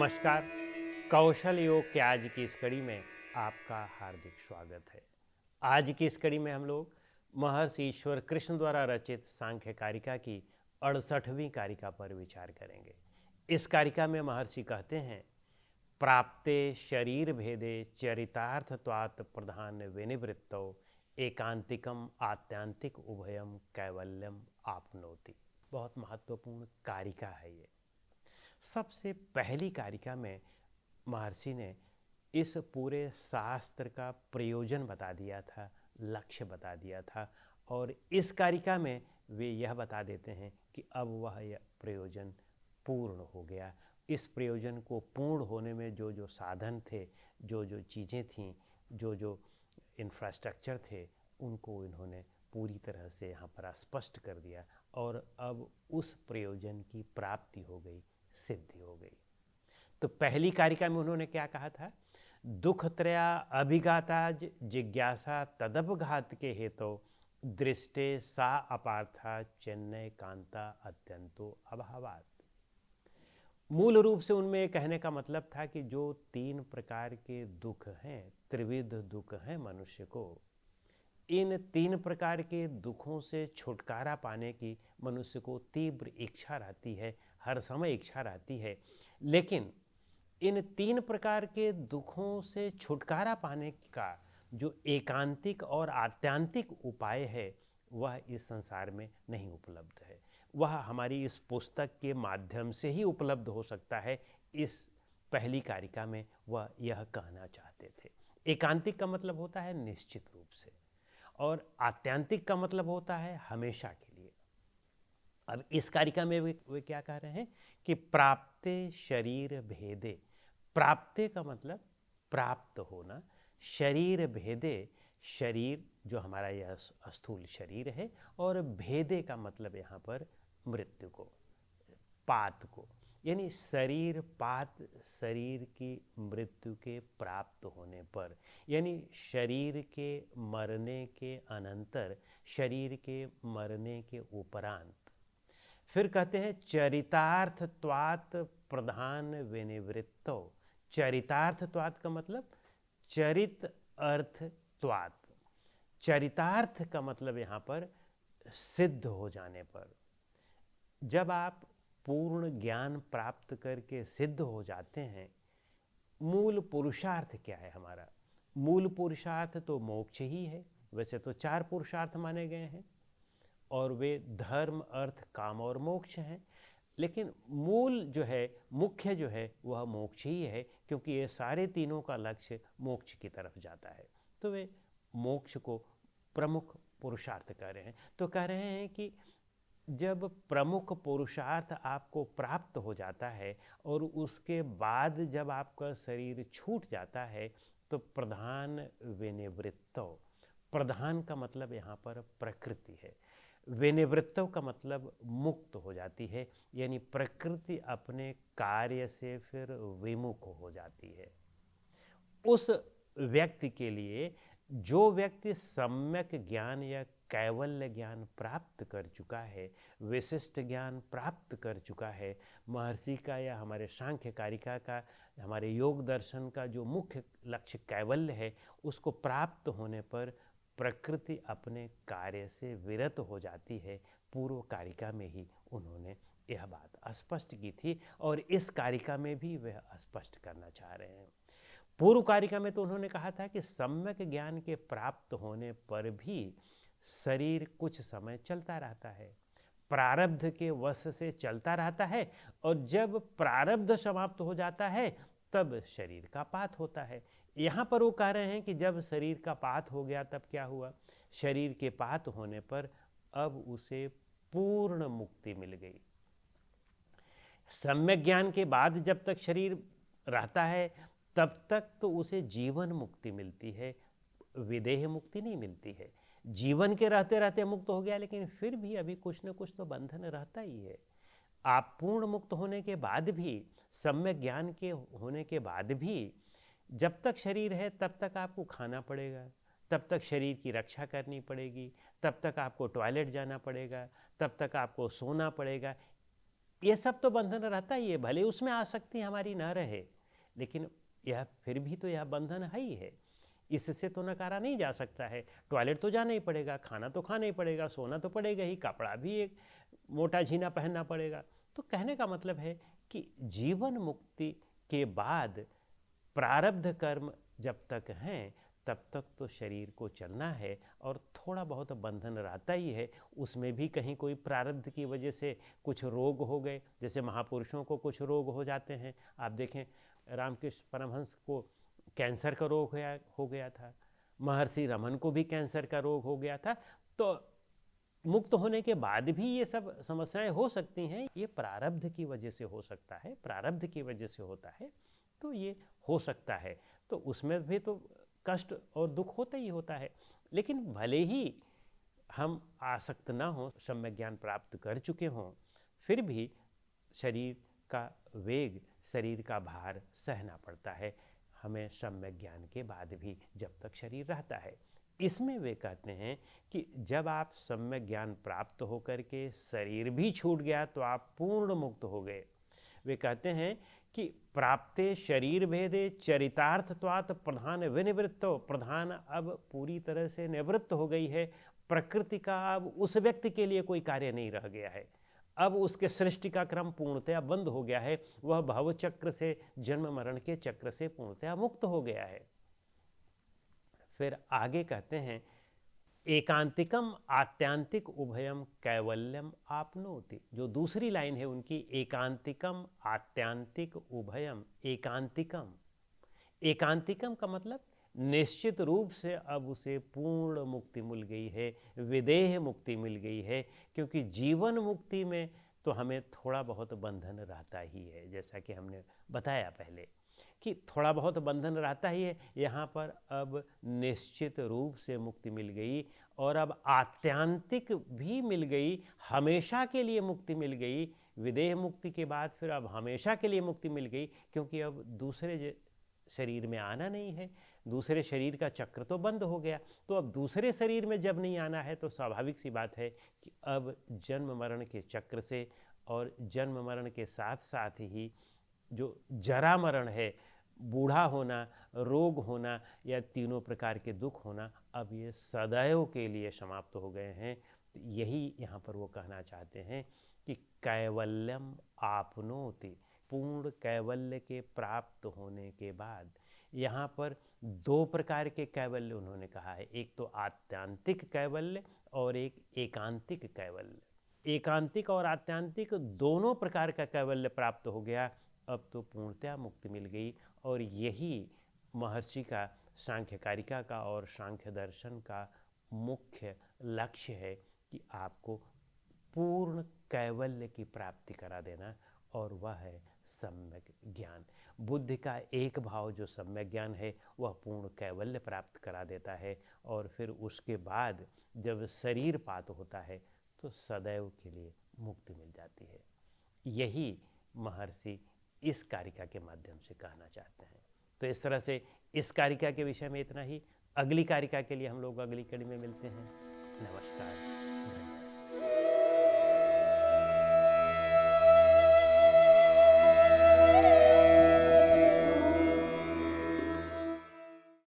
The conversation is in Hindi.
नमस्कार। कौशल योग के आज की इस कड़ी में आपका हार्दिक स्वागत है। आज की इस कड़ी में हम लोग महर्षि ईश्वर कृष्ण द्वारा रचित सांख्य कारिका की 68वीं कारिका पर विचार करेंगे। इस कारिका में महर्षि कहते हैं, प्राप्ते शरीर भेदे चरितार्थत्वात् प्रधान विनिवृत्तौ एकांतिकम आत्यांतिक उभयम कैवल्यम आपनोति। बहुत महत्वपूर्ण कारिका है ये। सबसे पहली कारिका में महर्षि ने इस पूरे शास्त्र का प्रयोजन बता दिया था, लक्ष्य बता दिया था, और इस कारिका में वे यह बता देते हैं कि अब वह प्रयोजन पूर्ण हो गया। इस प्रयोजन को पूर्ण होने में जो जो साधन थे, जो जो चीज़ें थीं, जो जो इंफ्रास्ट्रक्चर थे, उनको इन्होंने पूरी तरह से यहाँ पर स्पष्ट कर दिया और अब उस प्रयोजन की प्राप्ति हो गई, सिद्धि हो गई। तो पहली कारिका में उन्होंने क्या कहा था? दुख त्रया अभिघाता जिज्ञासा तदपघात के हेतु दृष्टे सा अपार्था चेन्नई कांता अत्यंतो अभावात। मूल रूप से उनमें कहने का मतलब था कि जो 3 प्रकार के दुख हैं, त्रिविध दुख हैं मनुष्य को, इन 3 प्रकार के दुखों से छुटकारा पाने की मनुष्य को तीव्र इच्छा रहती है, हर समय इच्छा रहती है। लेकिन इन 3 प्रकार के दुखों से छुटकारा पाने का जो एकांतिक और आत्यांतिक उपाय है, वह इस संसार में नहीं उपलब्ध है। वह हमारी इस पुस्तक के माध्यम से ही उपलब्ध हो सकता है। इस पहली कारिका में वह यह कहना चाहते थे। एकांतिक का मतलब होता है निश्चित रूप से, और आत्यांतिक का मतलब होता है हमेशा के लिए। अब इस कारिका में वे क्या कह रहे हैं कि प्राप्ते शरीर भेदे। प्राप्ते का मतलब प्राप्त होना, शरीर भेदे, शरीर जो हमारा यह स्थूल शरीर है, और भेदे का मतलब यहाँ पर मृत्यु को, पात को, यानी शरीर पात, शरीर की मृत्यु के प्राप्त होने पर, यानी शरीर के मरने के अनंतर, शरीर के मरने के उपरांत। फिर कहते हैं चरितार्थत्वात् प्रधान विनिवृत्तो। चरितार्थत्वात् का मतलब चरित अर्थत्वात्। चरितार्थ का मतलब यहाँ पर सिद्ध हो जाने पर। जब आप पूर्ण ज्ञान प्राप्त करके सिद्ध हो जाते हैं, मूल पुरुषार्थ क्या है हमारा? मूल पुरुषार्थ तो मोक्ष ही है। वैसे तो 4 पुरुषार्थ माने गए हैं और वे धर्म, अर्थ, काम और मोक्ष हैं, लेकिन मूल जो है, मुख्य जो है, वह मोक्ष ही है, क्योंकि ये सारे तीनों का लक्ष्य मोक्ष की तरफ जाता है। तो वे मोक्ष को प्रमुख पुरुषार्थ कह रहे हैं। तो कह रहे हैं कि जब प्रमुख पुरुषार्थ आपको प्राप्त हो जाता है और उसके बाद जब आपका शरीर छूट जाता है, तो प्रधान विनिवृत्तो। प्रधान का मतलब यहाँ पर प्रकृति है, विनिवृत्तों का मतलब मुक्त हो जाती है, यानी प्रकृति अपने कार्य से फिर विमुख हो जाती है। उस व्यक्ति के लिए, जो व्यक्ति सम्यक ज्ञान या कैवल्य ज्ञान प्राप्त कर चुका है, विशिष्ट ज्ञान प्राप्त कर चुका है, महर्षि का या हमारे सांख्य कारिका का, हमारे योग दर्शन का जो मुख्य लक्ष्य कैवल्य है, उसको प्राप्त होने पर प्रकृति अपने कार्य से विरत हो जाती है। पूर्व कारिका में ही उन्होंने यह बात स्पष्ट की थी और इस कारिका में भी वह स्पष्ट करना चाह रहे हैं। पूर्व कारिका में तो उन्होंने कहा था कि सम्यक ज्ञान के प्राप्त होने पर भी शरीर कुछ समय चलता रहता है, प्रारब्ध के वश से चलता रहता है, और जब प्रारब्ध समाप्त हो जाता है तब शरीर का पात होता है। यहाँ पर वो कह रहे हैं कि जब शरीर का पात हो गया तब क्या हुआ? शरीर के पात होने पर अब उसे पूर्ण मुक्ति मिल गई। सम्यक ज्ञान के बाद जब तक शरीर रहता है तब तक तो उसे जीवन मुक्ति मिलती है, विदेह मुक्ति नहीं मिलती है। जीवन के रहते रहते मुक्त हो गया, लेकिन फिर भी अभी कुछ न कुछ तो बंधन रहता ही है। आप पूर्ण मुक्त होने के बाद भी, सम्यक ज्ञान के होने के बाद भी, जब तक शरीर है तब तक आपको खाना पड़ेगा, तब तक शरीर की रक्षा करनी पड़ेगी, तब तक आपको टॉयलेट जाना पड़ेगा, तब तक आपको सोना पड़ेगा। ये सब तो बंधन रहता ही है, भले उसमें आसक्ति हमारी न रहे, लेकिन यह फिर भी तो यह बंधन है ही है, इससे तो नकारा नहीं जा सकता है। टॉयलेट तो जाना ही पड़ेगा, खाना तो खाना ही पड़ेगा, सोना तो पड़ेगा ही, कपड़ा भी एक मोटा झीना पहनना पड़ेगा। तो कहने का मतलब है कि जीवन मुक्ति के बाद प्रारब्ध कर्म जब तक हैं तब तक तो शरीर को चलना है, और थोड़ा बहुत बंधन रहता ही है। उसमें भी कहीं कोई प्रारब्ध की वजह से कुछ रोग हो गए, जैसे महापुरुषों को कुछ रोग हो जाते हैं। आप देखें, रामकृष्ण परमहंस को कैंसर का रोग हो गया था, महर्षि रमन को भी कैंसर का रोग हो गया था। तो मुक्त होने के बाद भी ये सब समस्याएं हो सकती हैं, ये प्रारब्ध की वजह से हो सकता है, प्रारब्ध की वजह से होता है, तो ये हो सकता है। तो उसमें भी तो कष्ट और दुख होता ही होता है। लेकिन भले ही हम आसक्त ना हों, सम्यक ज्ञान प्राप्त कर चुके हों, फिर भी शरीर का वेग, शरीर का भार सहना पड़ता है हमें सम्यक ज्ञान के बाद भी, जब तक शरीर रहता है। इसमें वे कहते हैं कि जब आप सम्यक ज्ञान प्राप्त होकर के शरीर भी छूट गया तो आप पूर्ण मुक्त हो गए। वे कहते हैं कि प्राप्ते शरीर भेदे चरितार्थत्वात् प्रधान विनिवृत्तो, प्रधान अब पूरी तरह से निवृत्त हो गई है, प्रकृति का अब उस व्यक्ति के लिए कोई कार्य नहीं रह गया है, अब उसके सृष्टि का क्रम पूर्णतया बंद हो गया है, वह भव चक्र से, जन्म मरण के चक्र से पूर्णतया मुक्त हो गया है। फिर आगे कहते हैं एकांतिकम आत्यांतिक उभयम कैवल्यम आपनोति। जो दूसरी लाइन है उनकी, एकांतिकम आत्यांतिक उभयम, एकांतिकम, एकांतिकम का मतलब निश्चित रूप से अब उसे पूर्ण मुक्ति मिल गई है, विदेह मुक्ति मिल गई है। क्योंकि जीवन मुक्ति में तो हमें थोड़ा बहुत बंधन रहता ही है, जैसा कि हमने बताया पहले कि थोड़ा बहुत बंधन रहता ही है। यहाँ पर अब निश्चित रूप से मुक्ति मिल गई, और अब आत्यांतिक भी मिल गई, हमेशा के लिए मुक्ति मिल गई। विदेह मुक्ति के बाद फिर अब हमेशा के लिए मुक्ति मिल गई, क्योंकि अब दूसरे शरीर में आना नहीं है, दूसरे शरीर का चक्र तो बंद हो गया। तो अब दूसरे शरीर में जब नहीं आना है तो स्वाभाविक सी बात है कि अब जन्म मरण के चक्र से, और जन्म मरण के साथ साथ ही जो जरा मरण है, बूढ़ा होना, रोग होना, या तीनों प्रकार के दुख होना, अब ये सदैव के लिए समाप्त हो गए हैं। तो यही यहाँ पर वो कहना चाहते हैं कि कैवल्यम आपनोति, पूर्ण कैवल्य के प्राप्त होने के बाद। यहाँ पर दो प्रकार के कैवल्य उन्होंने कहा है, एक तो आत्यांतिक कैवल्य और एक एकांतिक कैवल्य। एकांतिक और आत्यांतिक दोनों प्रकार का कैवल्य प्राप्त हो गया, अब तो पूर्णतया मुक्ति मिल गई। और यही महर्षि का, सांख्य कारिका का और सांख्य दर्शन का मुख्य लक्ष्य है कि आपको पूर्ण कैवल्य की प्राप्ति करा देना, और वह है सम्यक ज्ञान। बुद्धि का एक भाव जो सम्यक ज्ञान है वह पूर्ण कैवल्य प्राप्त करा देता है, और फिर उसके बाद जब शरीर पात होता है तो सदैव के लिए मुक्ति मिल जाती है। यही महर्षि इस कारिका के माध्यम से कहना चाहते हैं। तो इस तरह से इस कारिका के विषय में इतना ही। अगली कारिका के लिए हम लोग अगली कड़ी में मिलते हैं। नमस्कार।